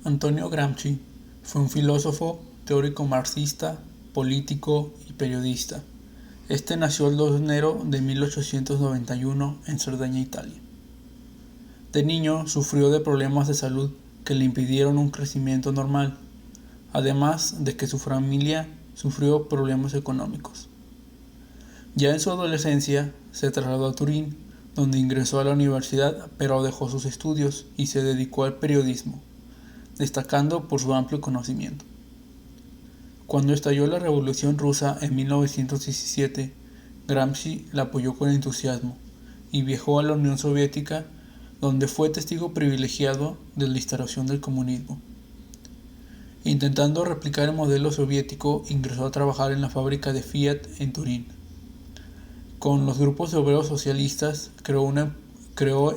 Antonio Gramsci fue un filósofo, teórico marxista, político y periodista. Este nació el 2 de enero de 1891 en Cerdeña, Italia. De niño sufrió de problemas de salud que le impidieron un crecimiento normal, además de que su familia sufrió problemas económicos. Ya en su adolescencia se trasladó a Turín, donde ingresó a la universidad, pero dejó sus estudios y se dedicó al periodismo, destacando por su amplio conocimiento. Cuando estalló la Revolución Rusa en 1917, Gramsci la apoyó con entusiasmo y viajó a la Unión Soviética, donde fue testigo privilegiado de la instalación del comunismo. Intentando replicar el modelo soviético, ingresó a trabajar en la fábrica de Fiat en Turín. Con los grupos de obreros socialistas creó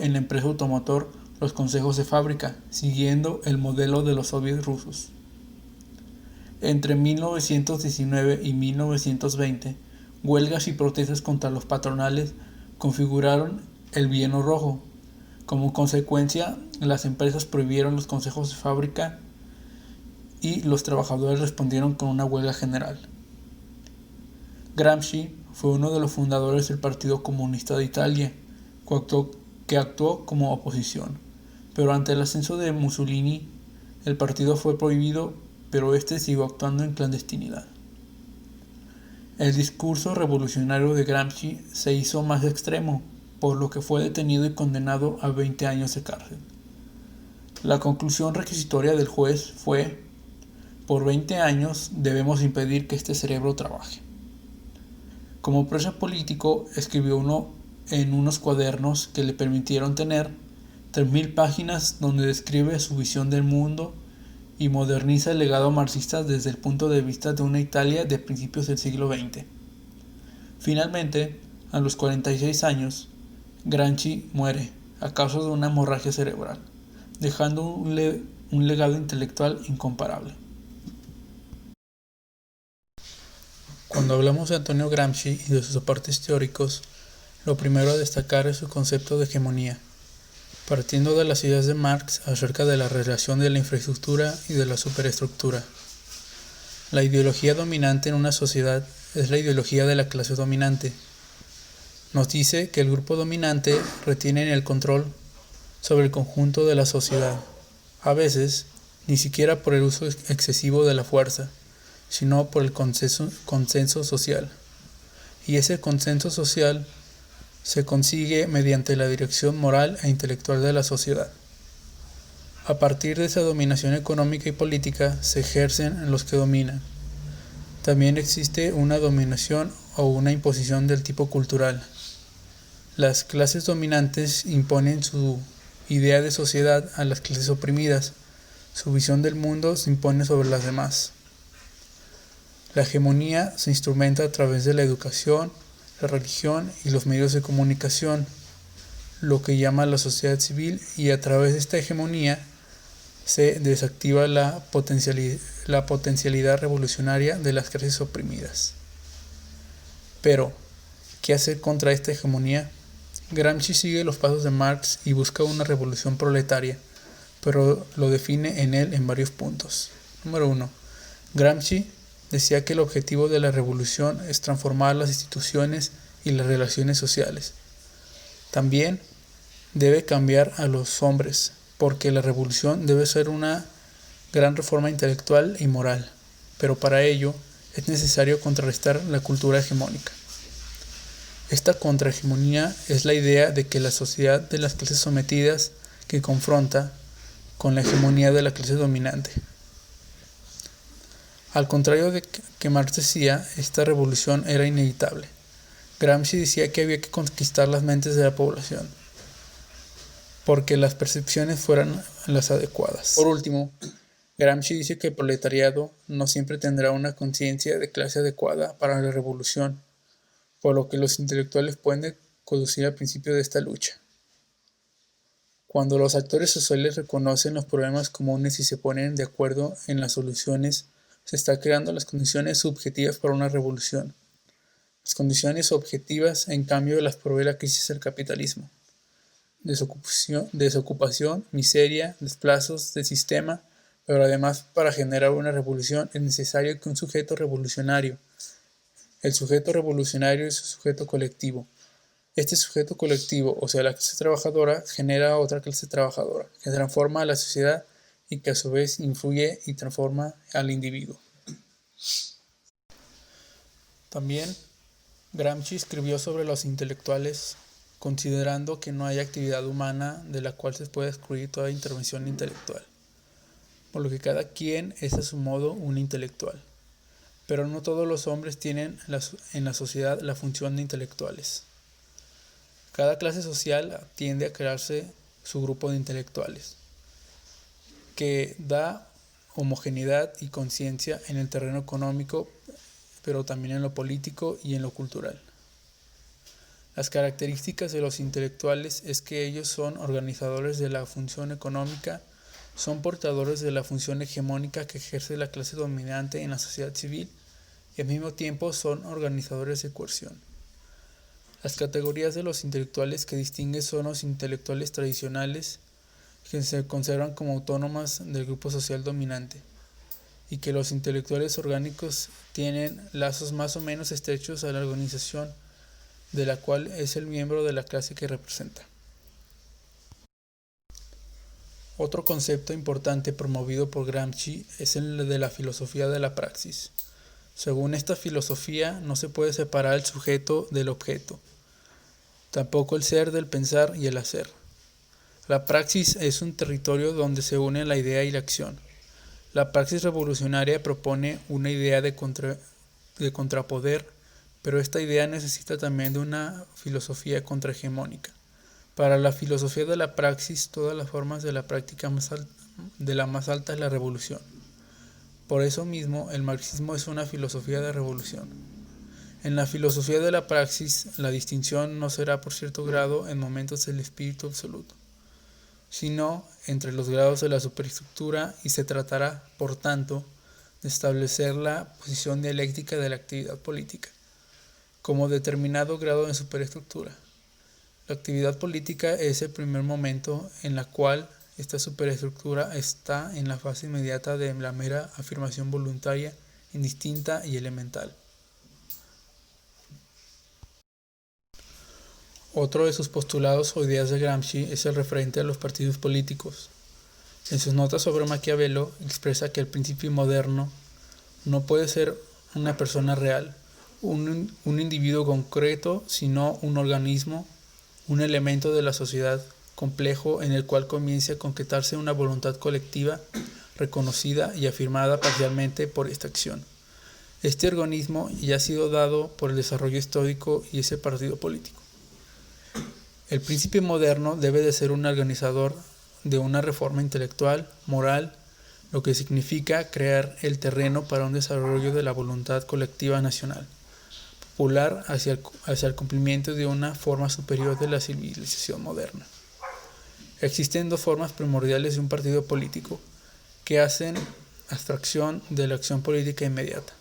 en la empresa automotor los consejos de fábrica, siguiendo el modelo de los soviets rusos. Entre 1919 y 1920, huelgas y protestas contra los patronales configuraron el bienio rojo. Como consecuencia, las empresas prohibieron los consejos de fábrica y los trabajadores respondieron con una huelga general. Gramsci fue uno de los fundadores del Partido Comunista de Italia, que actuó como oposición, pero ante el ascenso de Mussolini, el partido fue prohibido, pero este siguió actuando en clandestinidad. El discurso revolucionario de Gramsci se hizo más extremo, por lo que fue detenido y condenado a 20 años de cárcel. La conclusión requisitoria del juez fue: por 20 años debemos impedir que este cerebro trabaje. Como preso político, escribió en unos cuadernos que le permitieron tener 3.000 páginas donde describe su visión del mundo y moderniza el legado marxista desde el punto de vista de una Italia de principios del siglo XX. Finalmente, a los 46 años, Gramsci muere a causa de una hemorragia cerebral, dejando un legado intelectual incomparable. Cuando hablamos de Antonio Gramsci y de sus aportes teóricos, lo primero a destacar es su concepto de hegemonía, partiendo de las ideas de Marx acerca de la relación de la infraestructura y de la superestructura. La ideología dominante en una sociedad es la ideología de la clase dominante. Nos dice que el grupo dominante retiene el control sobre el conjunto de la sociedad, a veces ni siquiera por el uso excesivo de la fuerza, sino por el consenso social. Y ese consenso social se consigue mediante la dirección moral e intelectual de la sociedad. A partir de esa dominación económica y política se ejercen los que dominan. También existe una dominación o una imposición del tipo cultural. Las clases dominantes imponen su idea de sociedad a las clases oprimidas. Su visión del mundo se impone sobre las demás. La hegemonía se instrumenta a través de la educación, la religión y los medios de comunicación, lo que llama la sociedad civil, y a través de esta hegemonía se desactiva la potencialidad revolucionaria de las clases oprimidas. Pero, ¿qué hacer contra esta hegemonía? Gramsci sigue los pasos de Marx y busca una revolución proletaria, pero lo define en él en varios puntos. Número 1. Gramsci decía que el objetivo de la revolución es transformar las instituciones y las relaciones sociales. También debe cambiar a los hombres, porque la revolución debe ser una gran reforma intelectual y moral, pero para ello es necesario contrarrestar la cultura hegemónica. Esta contrahegemonía es la idea de que la sociedad de las clases sometidas que confronta con la hegemonía de la clase dominante. Al contrario de que Marx decía, esta revolución era inevitable. Gramsci decía que había que conquistar las mentes de la población, porque las percepciones fueran las adecuadas. Por último, Gramsci dice que el proletariado no siempre tendrá una conciencia de clase adecuada para la revolución, por lo que los intelectuales pueden conducir al principio de esta lucha. Cuando los actores sociales reconocen los problemas comunes y se ponen de acuerdo en las soluciones, se están creando las condiciones subjetivas para una revolución. Las condiciones objetivas, en cambio, las provee la crisis del capitalismo. Desocupación, miseria, desplazos del sistema, Pero además, para generar una revolución es necesario que un sujeto revolucionario, el sujeto revolucionario es un sujeto colectivo. Este sujeto colectivo, o sea, la clase trabajadora, genera otra clase trabajadora, que transforma a la sociedad y que a su vez influye y transforma al individuo. También Gramsci escribió sobre los intelectuales, considerando que no hay actividad humana de la cual se pueda excluir toda intervención intelectual, por lo que cada quien es a su modo un intelectual. Pero no todos los hombres tienen en la sociedad la función de intelectuales. Cada clase social tiende a crearse su grupo de intelectuales, que da homogeneidad y conciencia en el terreno económico, pero también en lo político y en lo cultural. Las características de los intelectuales es que ellos son organizadores de la función económica, son portadores de la función hegemónica que ejerce la clase dominante en la sociedad civil y al mismo tiempo son organizadores de coerción. Las categorías de los intelectuales que distinguen son los intelectuales tradicionales, que se conservan como autónomas del grupo social dominante, y que los intelectuales orgánicos tienen lazos más o menos estrechos a la organización de la cual es el miembro de la clase que representa. Otro concepto importante promovido por Gramsci es el de la filosofía de la praxis. Según esta filosofía, no se puede separar el sujeto del objeto, tampoco el ser del pensar y el hacer. La praxis es un territorio donde se une la idea y la acción. La praxis revolucionaria propone una idea de contrapoder, pero esta idea necesita también de una filosofía contrahegemónica. Para la filosofía de la praxis, todas las formas de la práctica de la más alta es la revolución. Por eso mismo, el marxismo es una filosofía de revolución. En la filosofía de la praxis, la distinción no será por cierto grado en momentos del espíritu absoluto, sino entre los grados de la superestructura, y se tratará, por tanto, de establecer la posición dialéctica de la actividad política como determinado grado de superestructura. La actividad política es el primer momento en la cual esta superestructura está en la fase inmediata de la mera afirmación voluntaria, indistinta y elemental. Otro de sus postulados o ideas de Gramsci es el referente a los partidos políticos. En sus notas sobre Maquiavelo expresa que el principio moderno no puede ser una persona real, un individuo concreto, sino un organismo, un elemento de la sociedad complejo en el cual comience a concretarse una voluntad colectiva reconocida y afirmada parcialmente por esta acción. Este organismo ya ha sido dado por el desarrollo histórico y ese partido político. El príncipe moderno debe de ser un organizador de una reforma intelectual, moral, lo que significa crear el terreno para un desarrollo de la voluntad colectiva nacional, popular hacia el cumplimiento de una forma superior de la civilización moderna. Existen dos formas primordiales de un partido político que hacen abstracción de la acción política inmediata.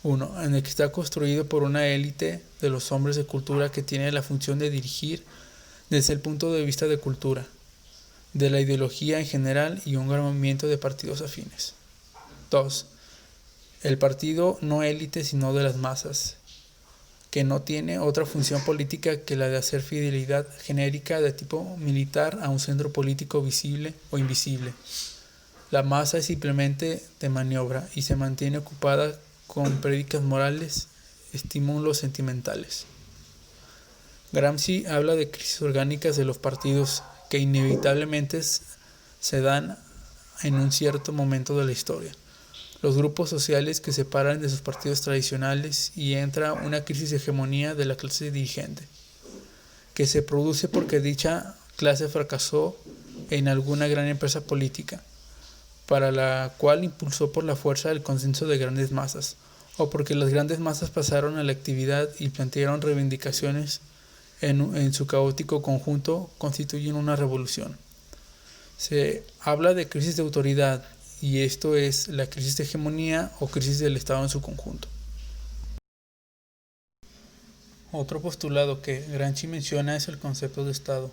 Uno, en el que está construido por una élite de los hombres de cultura que tiene la función de dirigir desde el punto de vista de cultura, de la ideología en general y un gran movimiento de partidos afines. 2. El partido no élite sino de las masas, que no tiene otra función política que la de hacer fidelidad genérica de tipo militar a un centro político visible o invisible. La masa es simplemente de maniobra y se mantiene ocupada con prédicas morales, estímulos sentimentales. Gramsci habla de crisis orgánicas de los partidos que inevitablemente se dan en un cierto momento de la historia. Los grupos sociales que se separan de sus partidos tradicionales y entra una crisis de hegemonía de la clase dirigente, que se produce porque dicha clase fracasó en alguna gran empresa política, para la cual impulsó por la fuerza el consenso de grandes masas, o porque las grandes masas pasaron a la actividad y plantearon reivindicaciones en su caótico conjunto, constituyen una revolución. Se habla de crisis de autoridad, y esto es la crisis de hegemonía o crisis del Estado en su conjunto. Otro postulado que Gramsci menciona es el concepto de Estado.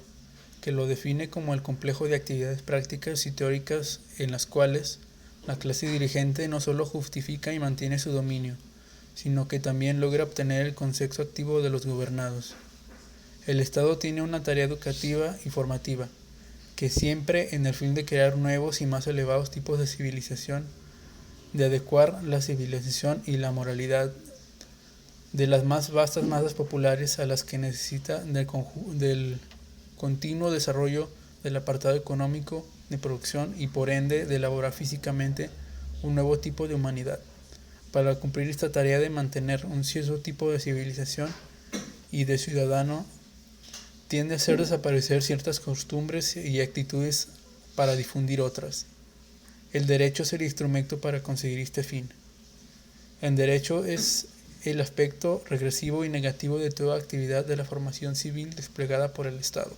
que lo define como el complejo de actividades prácticas y teóricas en las cuales la clase dirigente no solo justifica y mantiene su dominio, sino que también logra obtener el consenso activo de los gobernados. El Estado tiene una tarea educativa y formativa, que siempre en el fin de crear nuevos y más elevados tipos de civilización, de adecuar la civilización y la moralidad de las más vastas masas populares a las que necesita del continuo desarrollo del apartado económico de producción y por ende de elaborar físicamente un nuevo tipo de humanidad, para cumplir esta tarea de mantener un cierto tipo de civilización y de ciudadano, tiende a hacer desaparecer ciertas costumbres y actitudes para difundir otras. El derecho es el instrumento para conseguir este fin. El derecho es el aspecto regresivo y negativo de toda actividad de la formación civil desplegada por el Estado.